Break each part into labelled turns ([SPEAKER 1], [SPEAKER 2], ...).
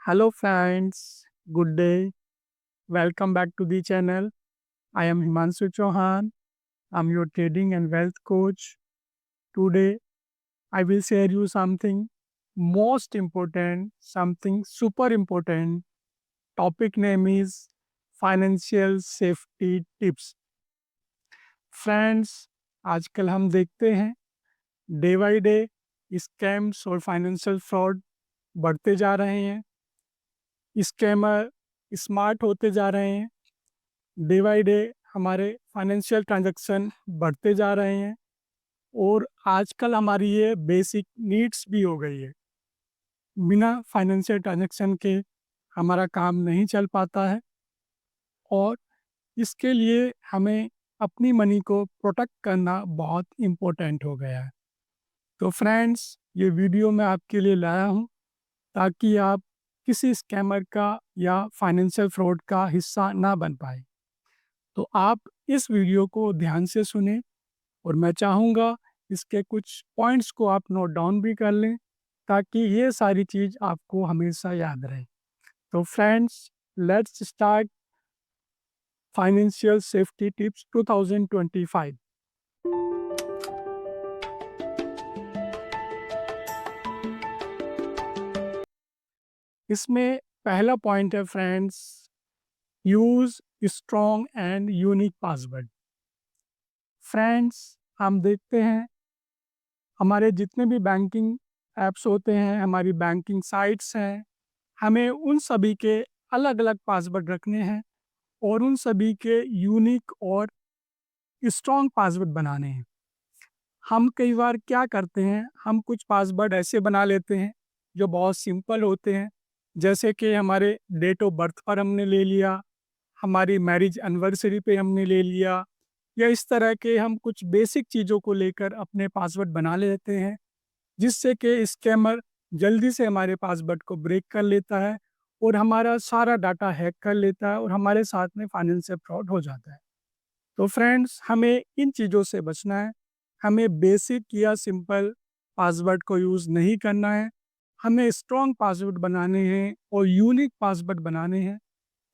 [SPEAKER 1] Hello, friends. Good day. Welcome back to the channel. I am Himanshu Chauhan. I'm your trading and wealth coach. Today, I will share you something most important, something super important. Topic name is financial safety tips. Friends, आजकल हम देखते हैं day by day scams और financial fraud बढ़ते जा रहे हैं। Scammer smart होते जा रहे हैं। डे बाय डे हमारे फाइनेंशियल ट्रांजैक्शन बढ़ते जा रहे हैं और आजकल हमारी ये बेसिक नीड्स भी हो गई है। बिना फाइनेंशियल ट्रांजैक्शन के हमारा काम नहीं चल पाता है और इसके लिए हमें अपनी मनी को प्रोटेक्ट करना बहुत इम्पोर्टेंट हो गया है। तो फ्रेंड्स, ये वीडियो मैं आपके लिए लाया हूँ ताकि आप किसी स्कैमर का या फाइनेंशियल फ्रॉड का हिस्सा ना बन पाए। तो आप इस वीडियो को ध्यान से सुनें और मैं चाहूँगा इसके कुछ पॉइंट्स को आप नोट डाउन भी कर लें ताकि ये सारी चीज़ आपको हमेशा याद रहे। तो friends, let's start financial safety tips 2025। इसमें पहला पॉइंट है friends, use strong and unique password. Friends, हम देखते हैं हमारे जितने भी बैंकिंग ऐप्स होते हैं, हमारी बैंकिंग साइट्स हैं, हमें उन सभी के अलग-अलग पासवर्ड रखने हैं और उन सभी के यूनिक और स्ट्रॉन्ग पासवर्ड बनाने हैं। हम कई बार क्या करते हैं, हम कुछ पासवर्ड ऐसे बना लेते हैं जो बहुत सिंपल होते हैं, जैसे कि हमारे डेट ऑफ बर्थ पर हमने ले लिया, हमारी मैरिज एनिवर्सरी पे हमने ले लिया, या इस तरह के हम कुछ बेसिक चीज़ों को लेकर अपने पासवर्ड बना लेते हैं, जिससे कि स्कैमर जल्दी से हमारे पासवर्ड को ब्रेक कर लेता है और हमारा सारा डाटा हैक कर लेता है और हमारे साथ में फाइनेंशियल फ्रॉड हो जाता है। तो फ्रेंड्स, हमें इन चीज़ों से बचना है। हमें बेसिक या सिंपल पासवर्ड को यूज़ नहीं करना है। हमें स्ट्रॉन्ग पासवर्ड बनाने हैं और यूनिक पासवर्ड बनाने हैं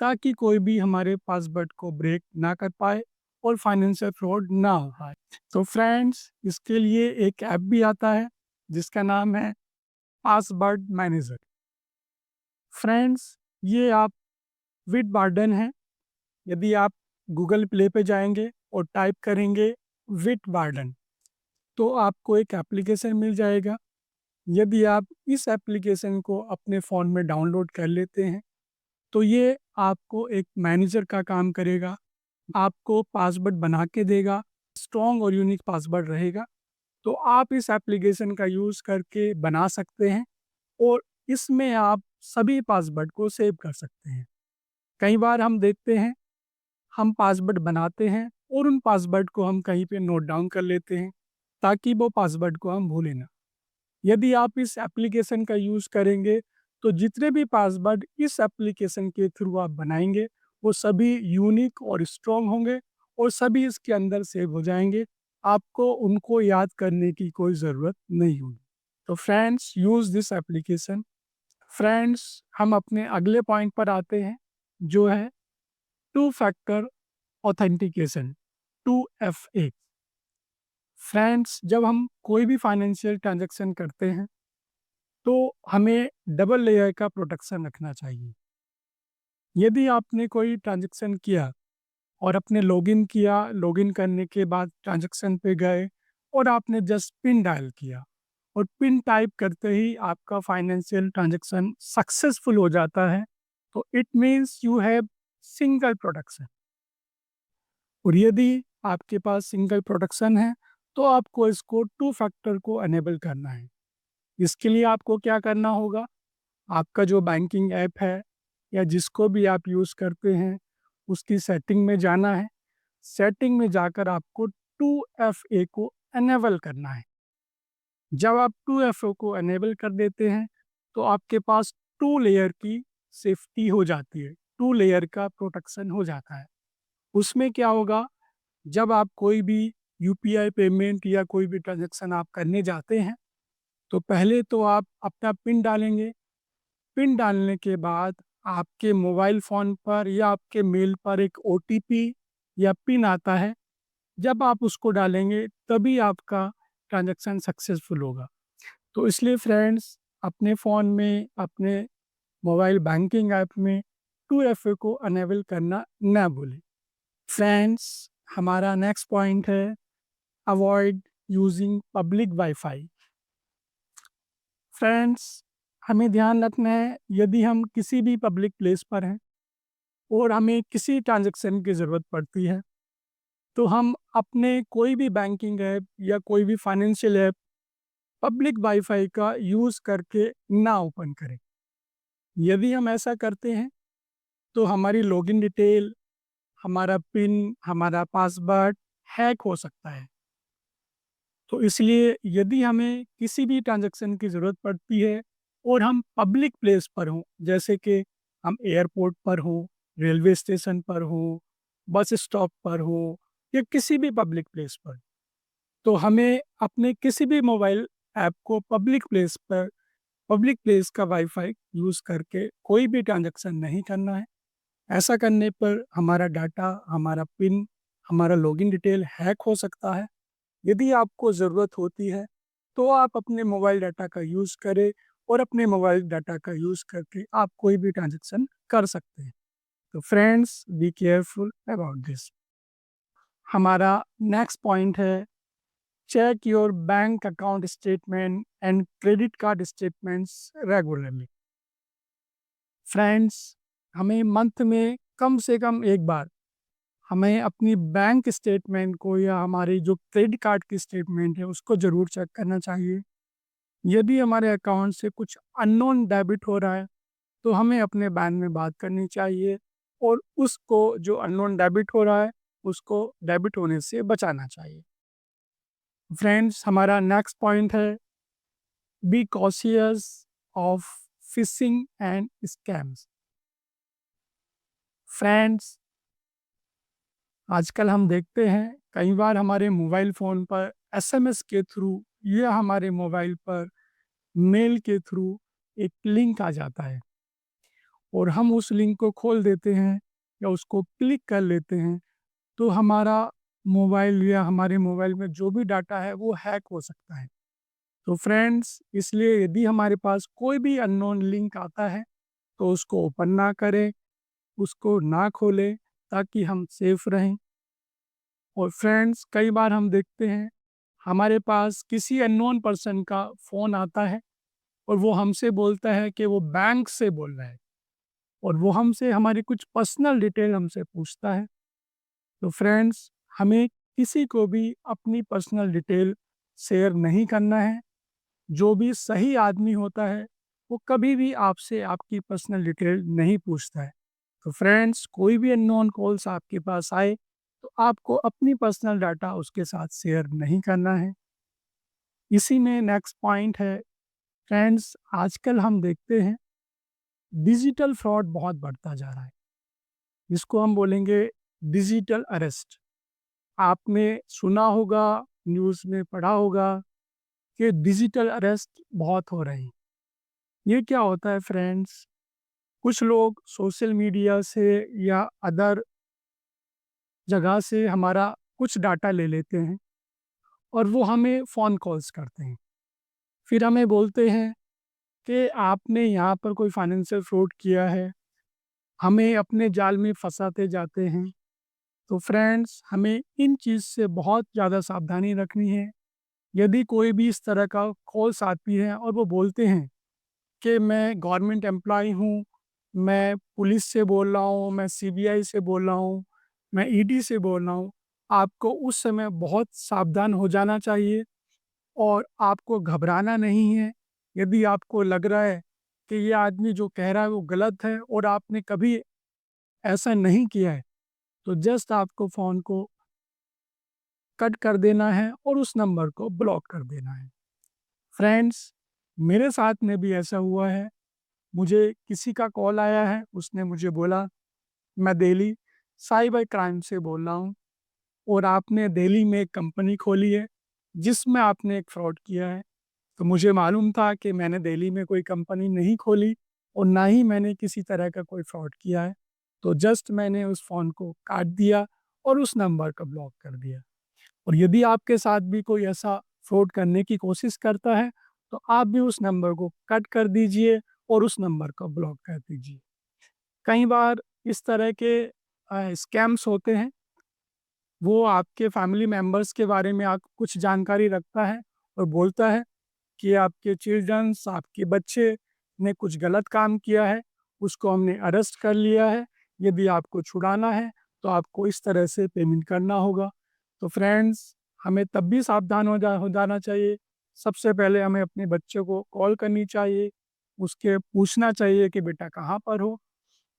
[SPEAKER 1] ताकि कोई भी हमारे पासवर्ड को ब्रेक ना कर पाए और फाइनेंशियल फ्रॉड ना हो पाए। तो फ्रेंड्स, इसके लिए एक ऐप भी आता है जिसका नाम है पासवर्ड मैनेजर। फ्रेंड्स, ये आप विट है। यदि आप गूगल प्ले पे जाएंगे और टाइप करेंगे विट वार्डन, तो आपको एक एप्लीकेशन मिल जाएगा। यदि आप इस एप्लीकेशन को अपने फ़ोन में डाउनलोड कर लेते हैं, तो ये आपको एक मैनेजर का काम करेगा। आपको पासवर्ड बना के देगा, स्ट्रॉन्ग और यूनिक पासवर्ड रहेगा। तो आप इस एप्लीकेशन का यूज़ करके बना सकते हैं और इसमें आप सभी पासवर्ड को सेव कर सकते हैं। कई बार हम देखते हैं, हम पासवर्ड बनाते हैं और उन पासवर्ड को हम कहीं पे नोट डाउन कर लेते हैं ताकि वो पासवर्ड को हम भूलें ना। यदि आप इस एप्लीकेशन का यूज़ करेंगे, तो जितने भी पासवर्ड इस एप्लीकेशन के थ्रू आप बनाएंगे, वो सभी यूनिक और स्ट्रॉन्ग होंगे और सभी इसके अंदर सेव हो जाएंगे। आपको उनको याद करने की कोई ज़रूरत नहीं होगी। तो friends, use this application. Friends, हम अपने अगले पॉइंट पर आते हैं, जो है two factor authentication, 2FA। Friends, जब हम कोई भी फाइनेंशियल ट्रांजैक्शन करते हैं, तो हमें डबल लेयर का प्रोटेक्शन रखना चाहिए। यदि आपने कोई ट्रांजैक्शन किया और आपने लॉगिन किया, लॉगिन करने के बाद ट्रांजैक्शन पे गए और आपने जस्ट पिन डायल किया और पिन टाइप करते ही आपका फाइनेंशियल ट्रांजैक्शन सक्सेसफुल हो जाता है, तो it means you have single protection. और यदि आपके पास सिंगल प्रोटेक्शन है, तो आपको इसको टू फैक्टर को अनेबल करना है। इसके लिए आपको क्या करना होगा, आपका जो बैंकिंग ऐप है या जिसको भी आप यूज़ करते हैं, उसकी सेटिंग में जाना है। सेटिंग में जाकर आपको 2FA को अनेबल करना है। जब आप 2FA को अनेबल कर देते हैं, तो आपके पास 2 लेयर की सेफ्टी हो जाती है, 2 लेयर का प्रोटेक्शन हो जाता है। उसमें क्या होगा, जब आप कोई भी यूपीआई पेमेंट या कोई भी ट्रांज़ैक्शन आप करने जाते हैं, तो पहले तो आप अपना पिन डालेंगे। पिन डालने के बाद आपके मोबाइल फ़ोन पर या आपके मेल पर एक ओटीपी या पिन आता है। जब आप उसको डालेंगे तभी आपका ट्रांज़ैक्शन सक्सेसफुल होगा। तो इसलिए फ्रेंड्स, अपने फ़ोन में, अपने मोबाइल बैंकिंग ऐप में 2FA को अनेबल करना ना भूलें। फ्रेंड्स, हमारा नेक्स्ट पॉइंट है avoid using public wifi. Friends, हमें ध्यान रखना है, यदि हम किसी भी पब्लिक प्लेस पर हैं और हमें किसी ट्रांज़ैक्शन की ज़रूरत पड़ती है, तो हम अपने कोई भी बैंकिंग ऐप या कोई भी फाइनेंशियल ऐप पब्लिक वाईफ़ाई का यूज़ करके ना ओपन करें। यदि हम ऐसा करते हैं, तो हमारी लॉगिन डिटेल, हमारा पिन, हमारा पासवर्ड हैक हो सकता है। तो इसलिए यदि हमें किसी भी ट्रांज़ैक्शन की ज़रूरत पड़ती है और हम पब्लिक प्लेस पर हों, जैसे कि हम एयरपोर्ट पर हों, रेलवे स्टेशन पर हों, बस स्टॉप पर हों या किसी भी पब्लिक प्लेस पर, तो हमें अपने किसी भी मोबाइल ऐप को पब्लिक प्लेस का वाईफ़ाई यूज़ करके कोई भी ट्रांज़ैक्शन नहीं करना है। ऐसा करने पर हमारा डाटा, हमारा पिन, हमारा लॉगिन डिटेल हैक हो सकता है। यदि आपको ज़रूरत होती है, तो आप अपने मोबाइल डाटा का यूज़ करें और अपने मोबाइल डाटा का यूज़ करके आप कोई भी ट्रांज़ैक्शन कर सकते हैं। तो friends, be careful about this. हमारा नेक्स्ट पॉइंट है check your bank account statement and credit card statements regularly. Friends, हमें मंथ में कम से कम एक बार हमें अपनी बैंक स्टेटमेंट को या हमारी जो क्रेडिट कार्ड की स्टेटमेंट है उसको ज़रूर चेक करना चाहिए। यदि हमारे अकाउंट से कुछ अननोन डेबिट हो रहा है, तो हमें अपने बैंक में बात करनी चाहिए और उसको, जो अननोन डेबिट हो रहा है, उसको डेबिट होने से बचाना चाहिए। फ्रेंड्स, हमारा नेक्स्ट पॉइंट है be cautious of fishing and scams. Friends, आजकल हम देखते हैं कई बार हमारे मोबाइल फ़ोन पर एसएमएस के थ्रू या हमारे मोबाइल पर मेल के थ्रू एक लिंक आ जाता है और हम उस लिंक को खोल देते हैं या उसको क्लिक कर लेते हैं, तो हमारा मोबाइल या हमारे मोबाइल में जो भी डाटा है वो हैक हो सकता है। तो फ्रेंड्स, इसलिए यदि हमारे पास कोई भी अननोन लिंक आता है, तो उसको ओपन ना करें, उसको ना खोलें, ताकि हम सेफ रहें। और फ्रेंड्स, कई बार हम देखते हैं हमारे पास किसी अननोन पर्सन का फ़ोन आता है और वो हमसे बोलता है कि वो बैंक से बोल रहा है और वो हमसे हमारी कुछ पर्सनल डिटेल हमसे पूछता है। तो फ्रेंड्स, हमें किसी को भी अपनी पर्सनल डिटेल शेयर नहीं करना है। जो भी सही आदमी होता है, वो कभी भी आपसे आपकी पर्सनल डिटेल नहीं पूछता है। तो फ्रेंड्स, कोई भी अननोन कॉल्स आपके पास आए, तो आपको अपनी पर्सनल डाटा उसके साथ शेयर नहीं करना है। इसी में नेक्स्ट पॉइंट है फ्रेंड्स, आजकल हम देखते हैं डिजिटल फ्रॉड बहुत बढ़ता जा रहा है, जिसको हम बोलेंगे डिजिटल अरेस्ट। आपने सुना होगा, न्यूज़ में पढ़ा होगा कि डिजिटल अरेस्ट बहुत हो रहे हैं। ये क्या होता है फ्रेंड्स, कुछ लोग सोशल मीडिया से या अदर जगह से हमारा कुछ डाटा ले लेते हैं और वो हमें फ़ोन कॉल्स करते हैं। फिर हमें बोलते हैं कि आपने यहाँ पर कोई फाइनेंशियल फ्रॉड किया है, हमें अपने जाल में फँसाते जाते हैं। तो फ्रेंड्स, हमें इन चीज़ से बहुत ज़्यादा सावधानी रखनी है। यदि कोई भी इस तरह का कॉल्स आती है और वो बोलते हैं कि मैं गवर्नमेंट एम्प्लॉयी हूँ, मैं पुलिस से बोल रहा हूँ, मैं सीबीआई से बोल रहा हूँ, मैं ईडी से बोल रहा हूँ, आपको उस समय बहुत सावधान हो जाना चाहिए और आपको घबराना नहीं है। यदि आपको लग रहा है कि ये आदमी जो कह रहा है वो गलत है और आपने कभी ऐसा नहीं किया है, तो जस्ट आपको फ़ोन को कट कर देना है और उस नंबर को ब्लॉक कर देना है। फ्रेंड्स, मेरे साथ में भी ऐसा हुआ है। मुझे किसी का कॉल आया है, उसने मुझे बोला, मैं दिल्ली साइबर क्राइम से बोल रहा हूँ और आपने दिल्ली में एक कंपनी खोली है, जिसमें आपने एक फ्रॉड किया है। तो मुझे मालूम था कि मैंने दिल्ली में कोई कंपनी नहीं खोली और ना ही मैंने किसी तरह का कोई फ्रॉड किया है। तो जस्ट मैंने उस फ़ोन को काट दिया और उस नंबर को ब्लॉक कर दिया। और यदि आपके साथ भी कोई ऐसा फ्रॉड करने की कोशिश करता है, तो आप भी उस नंबर को कट कर दीजिए और उस नंबर को ब्लॉक कर दीजिए। कई बार इस तरह के स्कैम्स होते हैं, वो आपके फैमिली मेंबर्स के बारे में आप कुछ जानकारी रखता है और बोलता है कि आपके चिल्ड्रंस, आपके बच्चे ने कुछ गलत काम किया है, उसको हमने अरेस्ट कर लिया है, यदि आपको छुड़ाना है, तो आपको इस तरह से पेमेंट करना होगा। तो फ्रेंड्स, हमें तब भी सावधान हो जाना चाहिए। सबसे पहले हमें अपने बच्चे को कॉल करनी चाहिए, उसके पूछना चाहिए कि बेटा कहाँ पर हो?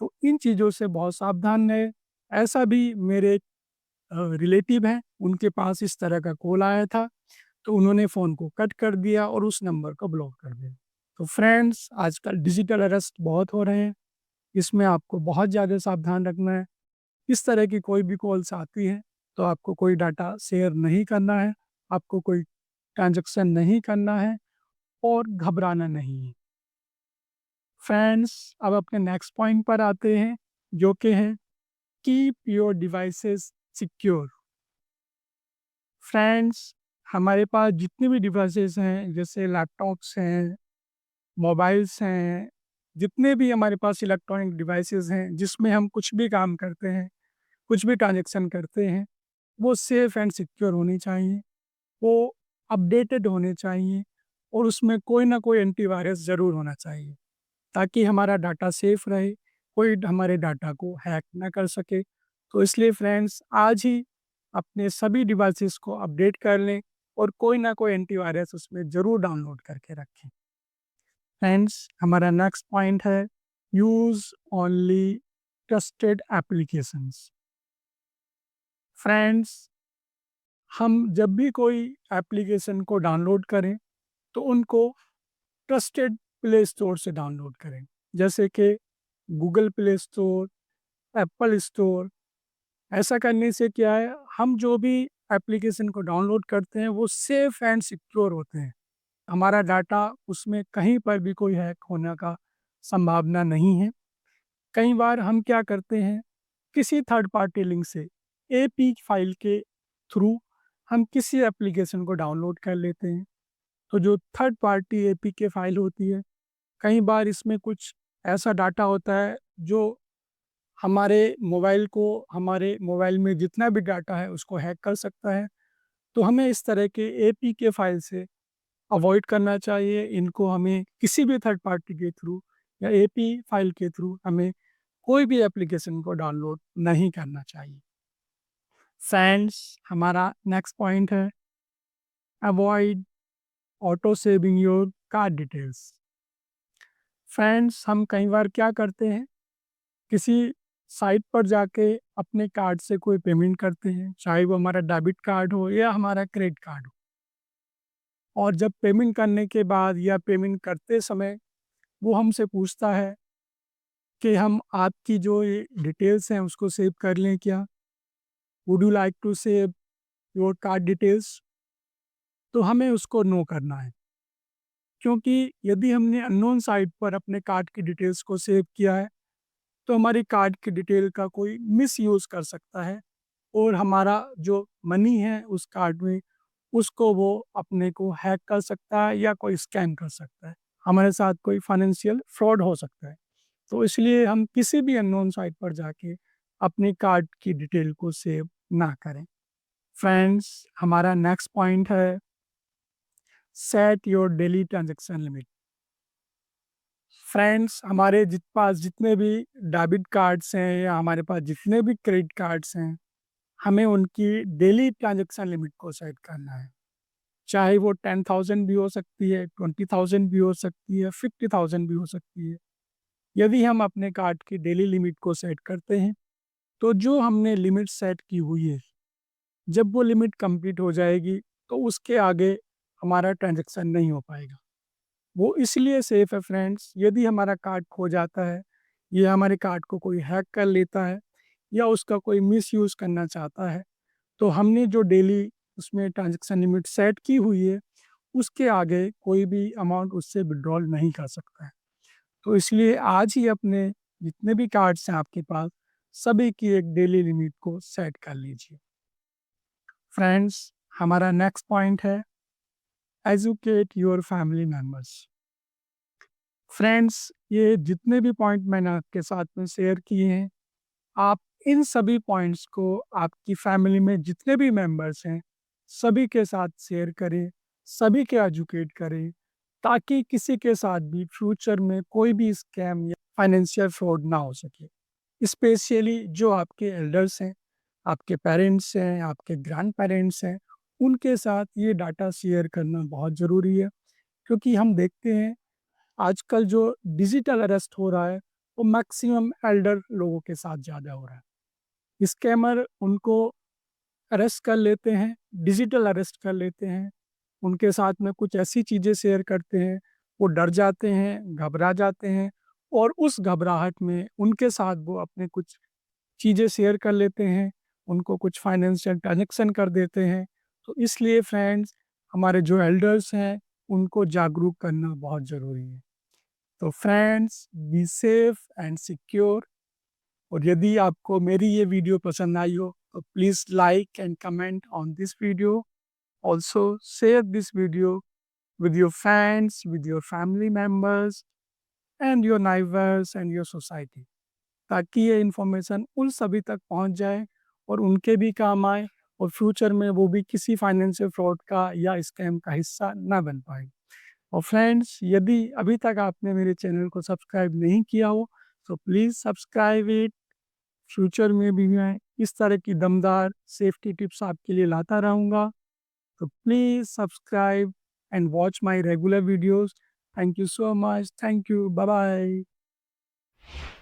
[SPEAKER 1] तो इन चीज़ों से बहुत सावधान रहें। ऐसा भी मेरे रिलेटिव हैं, उनके पास इस तरह का कॉल आया था, तो उन्होंने फ़ोन को कट कर दिया और उस नंबर को ब्लॉक कर दिया। तो फ्रेंड्स, आजकल डिजिटल अरेस्ट बहुत हो रहे हैं, इसमें आपको बहुत ज़्यादा सावधान रखना है। इस तरह की कोई भी कॉल्स आती हैं, तो आपको कोई डाटा शेयर नहीं करना है, आपको कोई ट्रांज़ैक्शन नहीं करना है और घबराना नहीं है। फ्रेंड्स, अब अपने नेक्स्ट पॉइंट पर आते हैं, जो कि है keep your devices secure. Friends, हमारे पास जितने भी डिवाइसेस हैं, जैसे लैपटॉप्स हैं, मोबाइल्स हैं, जितने भी हमारे पास इलेक्ट्रॉनिक डिवाइसेस हैं, जिसमें हम कुछ भी काम करते हैं, कुछ भी ट्रांज़ैक्शन करते हैं, वो सेफ़ एंड सिक्योर होनी चाहिए, वो अपडेटेड होने चाहिए और उसमें कोई ना कोई एंटीवायरस ज़रूर होना चाहिए, ताकि हमारा डाटा सेफ़ रहे, कोई हमारे डाटा को हैक ना कर सके। तो इसलिए फ्रेंड्स, आज ही अपने सभी डिवाइसेस को अपडेट कर लें और कोई ना कोई एंटीवायरस उसमें ज़रूर डाउनलोड करके रखें। फ्रेंड्स, हमारा नेक्स्ट पॉइंट है use only trusted applications. Friends, हम जब भी कोई एप्लीकेशन को डाउनलोड करें, तो उनको ट्रस्टेड प्ले स्टोर से डाउनलोड करें, जैसे कि Google play store, Apple store. ऐसा करने से क्या है, हम जो भी एप्लीकेशन को डाउनलोड करते हैं, वो सेफ़ एंड सिक्योर होते हैं। हमारा डाटा उसमें कहीं पर भी कोई हैक होने का संभावना नहीं है। कई बार हम क्या करते हैं, किसी थर्ड पार्टी लिंक से एपी फाइल के थ्रू हम किसी एप्लीकेशन को डाउनलोड कर लेते हैं। तो जो थर्ड पार्टी एपीके फाइल होती है, कई बार इसमें कुछ ऐसा डाटा होता है जो हमारे मोबाइल में जितना भी डाटा है उसको हैक कर सकता है। तो हमें इस तरह के एपीके फाइल से अवॉइड करना चाहिए। इनको हमें किसी भी थर्ड पार्टी के थ्रू या एपी फाइल के थ्रू हमें कोई भी एप्लीकेशन को डाउनलोड नहीं करना चाहिए। फ्रेंड्स, हमारा नेक्स्ट पॉइंट है avoid auto saving your card details. Friends, हम कई बार क्या करते हैं, किसी साइट पर जाके अपने कार्ड से कोई पेमेंट करते हैं, चाहे वो हमारा डेबिट कार्ड हो या हमारा क्रेडिट कार्ड हो। और जब पेमेंट करने के बाद या पेमेंट करते समय वो हमसे पूछता है कि हम आपकी जो ये डिटेल्स हैं उसको सेव कर लें क्या? Would you like to save your card details? तो हमें उसको नो करना है। क्योंकि यदि हमने अननोन साइट पर अपने कार्ड की डिटेल्स को सेव किया है, तो हमारी कार्ड की डिटेल का कोई मिसयूज़ कर सकता है और हमारा जो मनी है उस कार्ड में, उसको वो अपने को हैक कर सकता है या कोई स्कैम कर सकता है। हमारे साथ कोई फाइनेंशियल फ्रॉड हो सकता है। तो इसलिए हम किसी भी अननोन साइट पर जाके अपनी कार्ड की डिटेल को सेव ना करें। फ्रेंड्स, हमारा नेक्स्ट पॉइंट है set your daily transaction limit. Friends, हमारे पास जितने भी डेबिट कार्ड्स हैं या हमारे पास जितने भी क्रेडिट कार्ड्स हैं, हमें उनकी डेली ट्रांज़ैक्शन लिमिट को सेट करना है। चाहे वो 10,000 भी हो सकती है, 20,000 भी हो सकती है, 50,000 भी हो सकती है। यदि हम अपने कार्ड की डेली लिमिट को सेट करते हैं, तो जो हमने लिमिट सेट की हुई है, जब वो लिमिट कंप्लीट हो जाएगी, तो उसके आगे हमारा ट्रांज़ैक्शन नहीं हो पाएगा। वो इसलिए सेफ़ है फ्रेंड्स, यदि हमारा कार्ड खो जाता है या हमारे कार्ड को कोई हैक कर लेता है या उसका कोई मिसयूज़ करना चाहता है, तो हमने जो डेली उसमें ट्रांज़ैक्शन लिमिट सेट की हुई है, उसके आगे कोई भी अमाउंट उससे विथड्रॉल नहीं कर सकता है। तो इसलिए आज ही अपने जितने भी कार्ड्स हैं आपके पास, सभी की एक डेली लिमिट को सेट कर लीजिए। फ्रेंड्स, हमारा नेक्स्ट पॉइंट है educate your family members. Friends, ये जितने भी पॉइंट मैंने आपके साथ में शेयर किए हैं, आप इन सभी पॉइंट्स को आपकी फैमिली में जितने भी मेंबर्स हैं, सभी के साथ शेयर करें, सभी के एजुकेट करें, ताकि किसी के साथ भी फ्यूचर में कोई भी स्कैम या फाइनेंशियल फ्रॉड ना हो सके। स्पेशली जो आपके एल्डर्स हैं, आपके पेरेंट्स हैं, आपके ग्रैंड पेरेंट्स हैं, उनके साथ ये डाटा शेयर करना बहुत ज़रूरी है, क्योंकि हम देखते हैं आजकल जो डिजिटल अरेस्ट हो रहा है, वो मैक्सिमम एल्डर लोगों के साथ ज़्यादा हो रहा है। स्कैमर उनको अरेस्ट कर लेते हैं, डिजिटल अरेस्ट कर लेते हैं, उनके साथ में कुछ ऐसी चीज़ें शेयर करते हैं, वो डर जाते हैं, घबरा जाते हैं और उस घबराहट में उनके साथ वो अपने कुछ चीज़ें शेयर कर लेते हैं, उनको कुछ फाइनेंशियल ट्रांज़ैक्शन कर देते हैं। तो इसलिए फ्रेंड्स, हमारे जो एल्डर्स हैं, उनको जागरूक करना बहुत ज़रूरी है। तो friends, be safe and secure. और यदि आपको मेरी ये वीडियो पसंद आई हो तो please like and comment on this video. Also share this video with your friends, with your family members and your neighbors and your society, ताकि ये इन्फॉर्मेशन उन सभी तक पहुंच जाए और उनके भी काम आए और फ्यूचर में वो भी किसी फाइनेंशियल फ्रॉड का या स्कैम का हिस्सा ना बन पाए। और फ्रेंड्स, यदि अभी तक आपने मेरे चैनल को सब्सक्राइब नहीं किया हो तो प्लीज़ सब्सक्राइब इट। फ्यूचर में भी मैं इस तरह की दमदार सेफ्टी टिप्स आपके लिए लाता रहूँगा। So please subscribe and watch my regular videos. Thank you so much. Thank you. Bye bye.